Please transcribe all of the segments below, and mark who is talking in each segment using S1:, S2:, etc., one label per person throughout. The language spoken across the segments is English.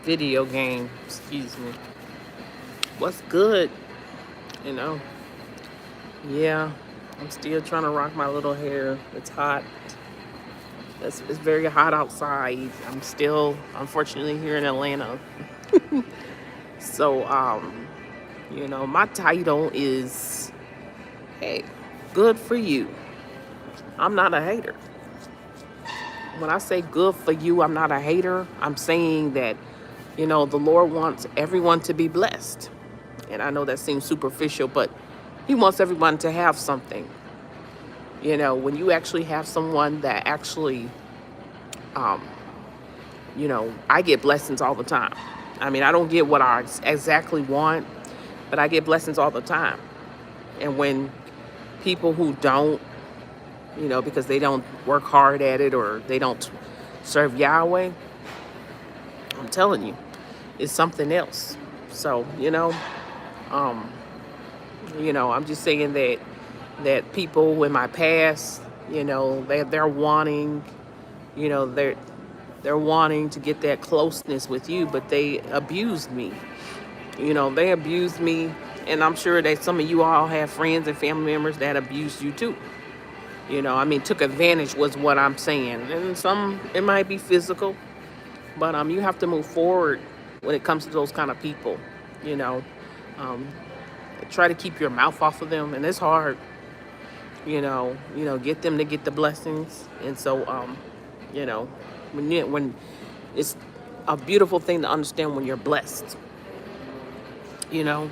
S1: video game. Excuse me. What's good? You know, yeah, I'm still trying to rock my little hair. It's hot. It's very hot outside. I'm still, unfortunately, here in Atlanta. So, my title is, hey, good for you. I'm not a hater. When I say good for you, I'm not a hater. I'm saying that, the Lord wants everyone to be blessed. And I know that seems superficial, but He wants everyone to have something. When you actually have someone that actually, um, I get blessings all the time. I mean, I don't get what I exactly want, but I get blessings all the time. And when people who don't, because they don't work hard at it or they don't serve Yahweh, I'm telling you, it's something else. So, um, I'm just saying that people in my past, they're wanting, they're wanting to get that closeness with you, but they abused me. They abused me, and I'm sure that some of you all have friends and family members that abused you too. Took advantage was what I'm saying. And some, it might be physical, but you have to move forward when it comes to those kind of people. You know, um, Try to keep your mouth off of them, and it's hard. Get them to get the blessings, and so you know, when it's a beautiful thing to understand when you're blessed. You know,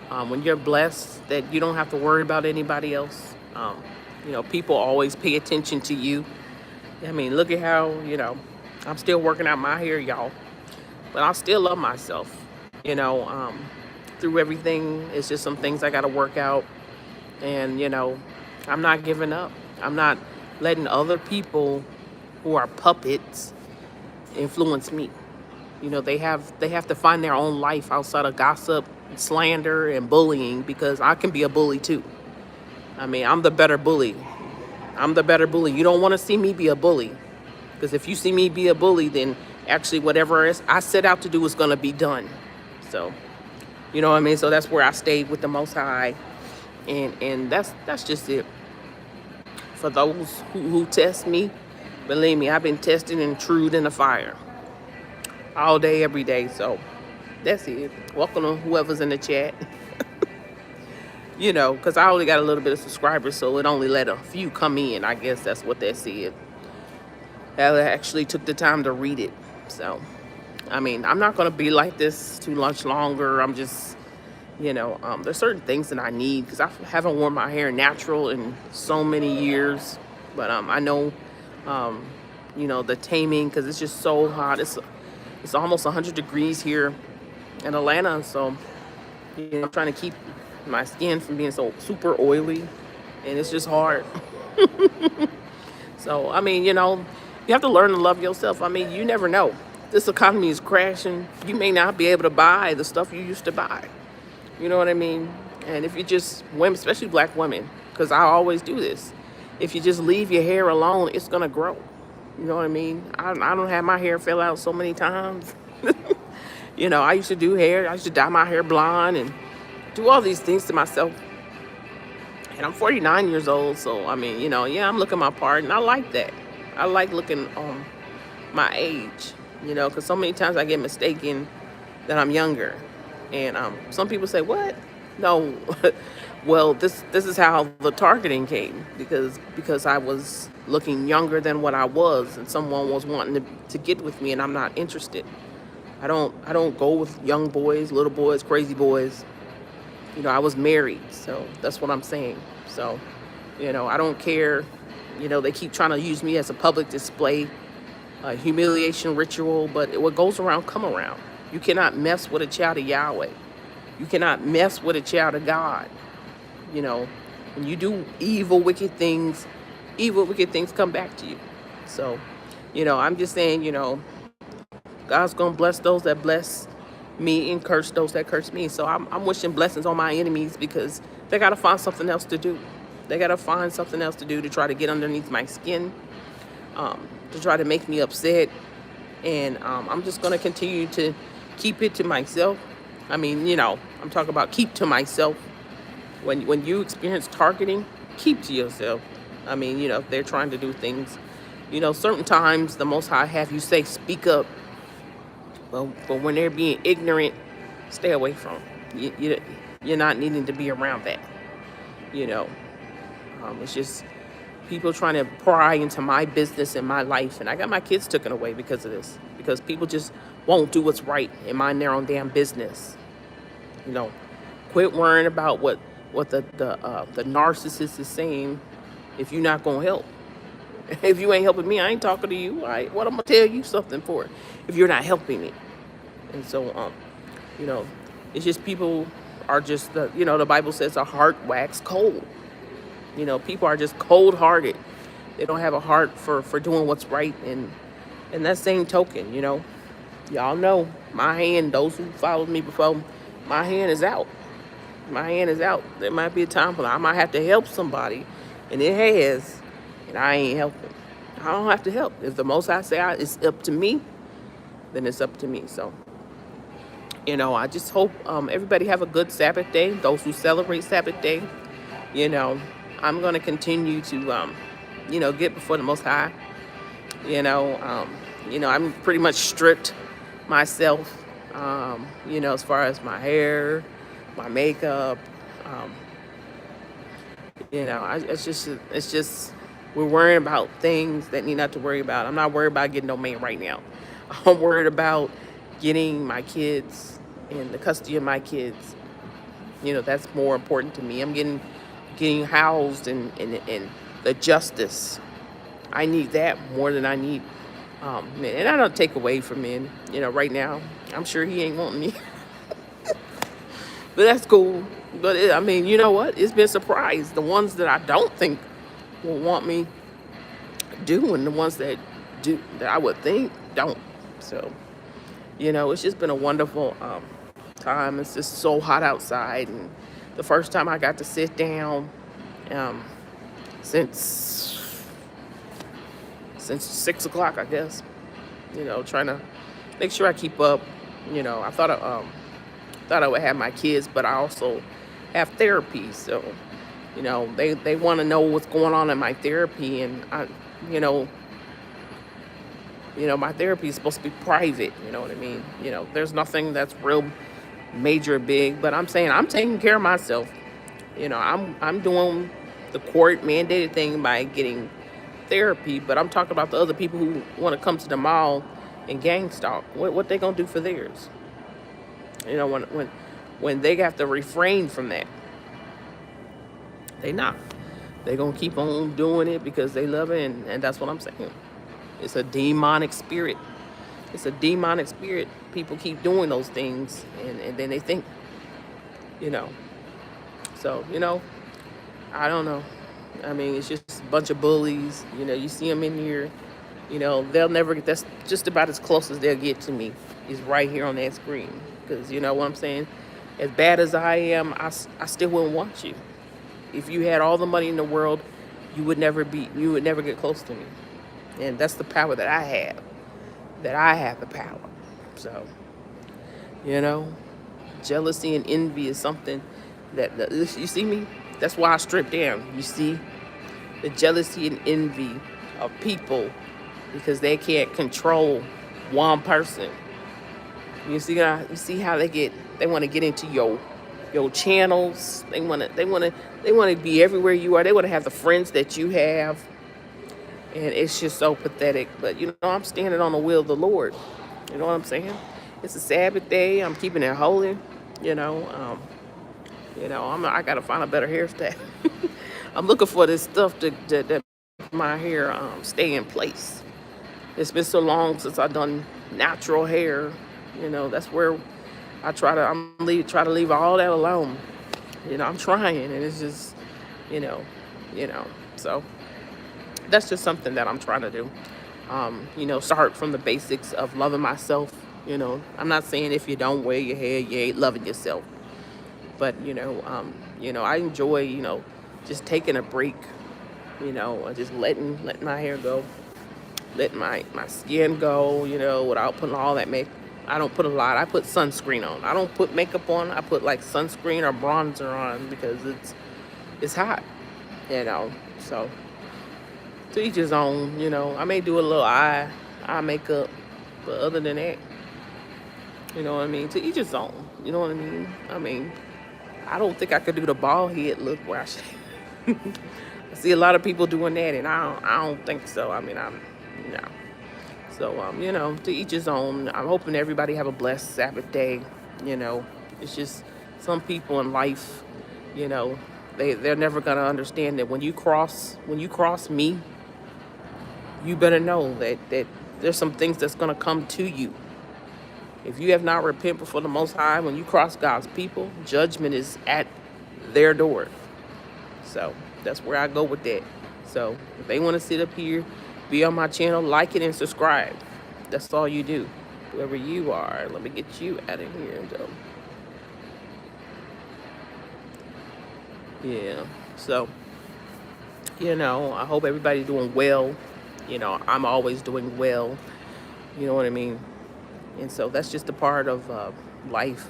S1: when you're blessed, that you don't have to worry about anybody else. People always pay attention to you. I mean, look at how, I'm still working out my hair, y'all, but I still love myself. You know, um, Through everything, it's just some things I got to work out, and I'm not giving up. I'm not letting other people who are puppets influence me. They have to find their own life outside of gossip, slander, and bullying, because I can be a bully too. I mean, I'm the better bully. I'm the better bully. You don't want to see me be a bully, because if you see me be a bully, then actually whatever I set out to do is going to be done. So, you know what I mean? So that's where I stayed with the Most High, and that's just it. For those who test me, believe me, I've been tested and tried in the fire all day, every day. So that's it. Welcome to whoever's in the chat. Because I only got a little bit of subscribers, so it only let a few come in. I guess that's what that said. I actually took the time to read it. So, I mean, I'm not going to be like this too much longer. I'm just, there's certain things that I need, because I haven't worn my hair natural in so many years. But I know, the taming, because it's just so hot. It's almost 100 degrees here in Atlanta. So, I'm trying to keep my skin from being so super oily, and it's just hard. So, I mean, you have to learn to love yourself. I mean, you never know. This economy is crashing. You may not be able to buy the stuff you used to buy. You know what I mean? And if you just, women, especially black women, because I always do this, if you just leave your hair alone, it's going to grow. You know what I mean? I don't have my hair fell out so many times. I used to do hair. I used to dye my hair blonde and do all these things to myself. And I'm 49 years old, so I mean, yeah, I'm looking my part, and I like that. I like looking my age, because so many times I get mistaken that I'm younger. And some people say, "What? No." Well, this is how the targeting came, because I was looking younger than what I was, and someone was wanting to get with me, and I'm not interested. I don't go with young boys, little boys, crazy boys. I was married, so that's what I'm saying. So, I don't care. They keep trying to use me as a public display, a humiliation ritual, but what goes around come around. You cannot mess with a child of Yahweh. You cannot mess with a child of God. When you do evil, wicked things come back to you. So, I'm just saying, God's going to bless those that bless me and curse those that curse me. So I'm wishing blessings on my enemies, because they got to find something else to do. They got to find something else to do to try to get underneath my skin, to try to make me upset. And I'm just going to continue to keep it to myself. I mean, I'm talking about keep to myself. When you experience targeting, keep to yourself. I mean, if they're trying to do things, certain times the Most High have you say, speak up. But when they're being ignorant, stay away from 'em. You're not needing to be around that. You know, it's just people trying to pry into my business and my life, and I got my kids taken away because of this. Because people just won't do what's right and mind their own damn business. You know, quit worrying about what the narcissist is saying if you're not gonna help. If you ain't helping me, I ain't talking to you. All right, what I'm gonna tell you something for if you're not helping me. And so, you know, it's just people are just the Bible says a heart wax cold. People are just cold hearted. They don't have a heart for doing what's right. And that same token, y'all know my hand. Those who followed me before, my hand is out. My hand is out. There might be a time when I might have to help somebody, and it has, and I ain't helping. I don't have to help. If the Most High say it's up to me, then it's up to me. So, I just hope everybody have a good Sabbath day. Those who celebrate Sabbath day, I'm going to continue to, get before the Most High. I'm pretty much stripped myself, as far as my hair, my makeup. It's just we're worrying about things that need not to worry about. I'm not worried about getting no man right now. I'm worried about getting my kids and the custody of my kids. That's more important to me. I'm getting housed and the justice. I need that more than I need men. And I don't take away from men. Right now, I'm sure he ain't wanting me. But that's cool. But you know what? It's been a surprise. The ones that I don't think will want me do, and the ones that do, that I would think don't. So, it's just been a wonderful time. It's just so hot outside, and the first time I got to sit down since 6 o'clock, I guess. Trying to make sure I keep up. I thought I would have my kids, but I also have therapy. So, they want to know what's going on in my therapy, and my therapy is supposed to be private. You know what I mean? There's nothing that's real major big, but I'm saying I'm taking care of myself. I'm doing the court mandated thing by getting therapy, but I'm talking about the other people who want to come to the mall and gang stalk. What they gonna do for theirs? When they have to refrain from that, they not. They gonna keep on doing it because they love it, and that's what I'm saying. It's a demonic spirit. It's a demonic spirit. People keep doing those things, and then they think, So, I don't know. It's just a bunch of bullies. You see them in here. They'll never get. That's just about as close as they'll get to me. Is right here on that screen. Because you know what I'm saying. As bad as I am, I still wouldn't want you. If you had all the money in the world, you would never get close to me. And that's the power that I have. That I have the power. So, jealousy and envy is something that you see me. That's why I strip down. You see, the jealousy and envy of people because they can't control one person. You see how they want to get into your channels. They want to be everywhere you are. They want to have the friends that you have. And it's just so pathetic. But I'm standing on the will of the Lord. You know what I'm saying? It's a Sabbath day. I'm keeping it holy. I gotta find a better hairstyle. I'm looking for this stuff that my hair stay in place. It's been so long since I've done natural hair. That's where I try to leave all that alone. I'm trying, and it's just, so that's just something that I'm trying to do. Start from the basics of loving myself. I'm not saying if you don't wear your hair, you ain't loving yourself. But, I enjoy, just taking a break, just letting my hair go. letting my skin go, without putting all that make. I don't put a lot. I put sunscreen on. I don't put makeup on. I put like sunscreen or bronzer on because it's hot, you know. So to each his own, I may do a little eye makeup, but other than that, you know what I mean. To each his own, you know what I mean. I don't think I could do the bald head look where I should. I see a lot of people doing that, and I don't think so. I'm no. So to each his own. I'm hoping everybody have a blessed Sabbath day. It's just some people in life, you know, they're never gonna understand that when you cross me, you better know that there's some things that's gonna come to you. If you have not repented before the Most High, when you cross God's people, judgment is at their door. So that's where I go with that. So if they want to sit up here, be on my channel, like it and subscribe. That's all you do. Whoever you are, let me get you out of here. Yeah. So, I hope everybody's doing well. I'm always doing well. You know what I mean? And so that's just a part of life.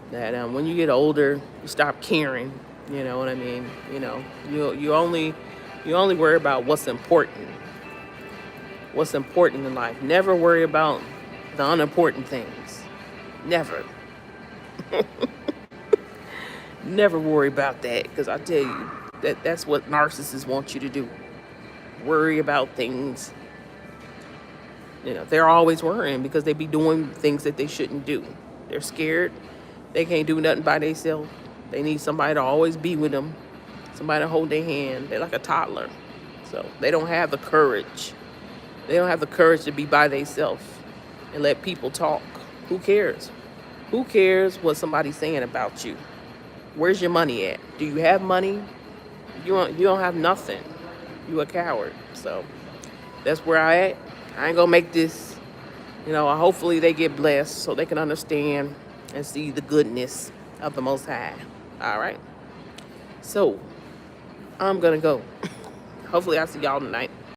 S1: That when you get older, you stop caring. You know what I mean? You only worry about what's important. What's important in life. Never worry about the unimportant things. Never. Never worry about that, because I tell you that's what narcissists want you to do. Worry about things. They're always worrying because they be doing things that they shouldn't do. They're scared. They can't do nothing by themselves. They need somebody to always be with them, somebody to hold their hand. They're like a toddler. So they don't have the courage. They don't have the courage to be by themselves and let people talk. Who cares? Who cares what somebody's saying about you? Where's your money at? Do you have money? You don't have nothing. You a coward. So that's where I at. I ain't gonna make this, hopefully they get blessed so they can understand and see the goodness of the Most High. All right. So I'm gonna go. Hopefully I see y'all tonight.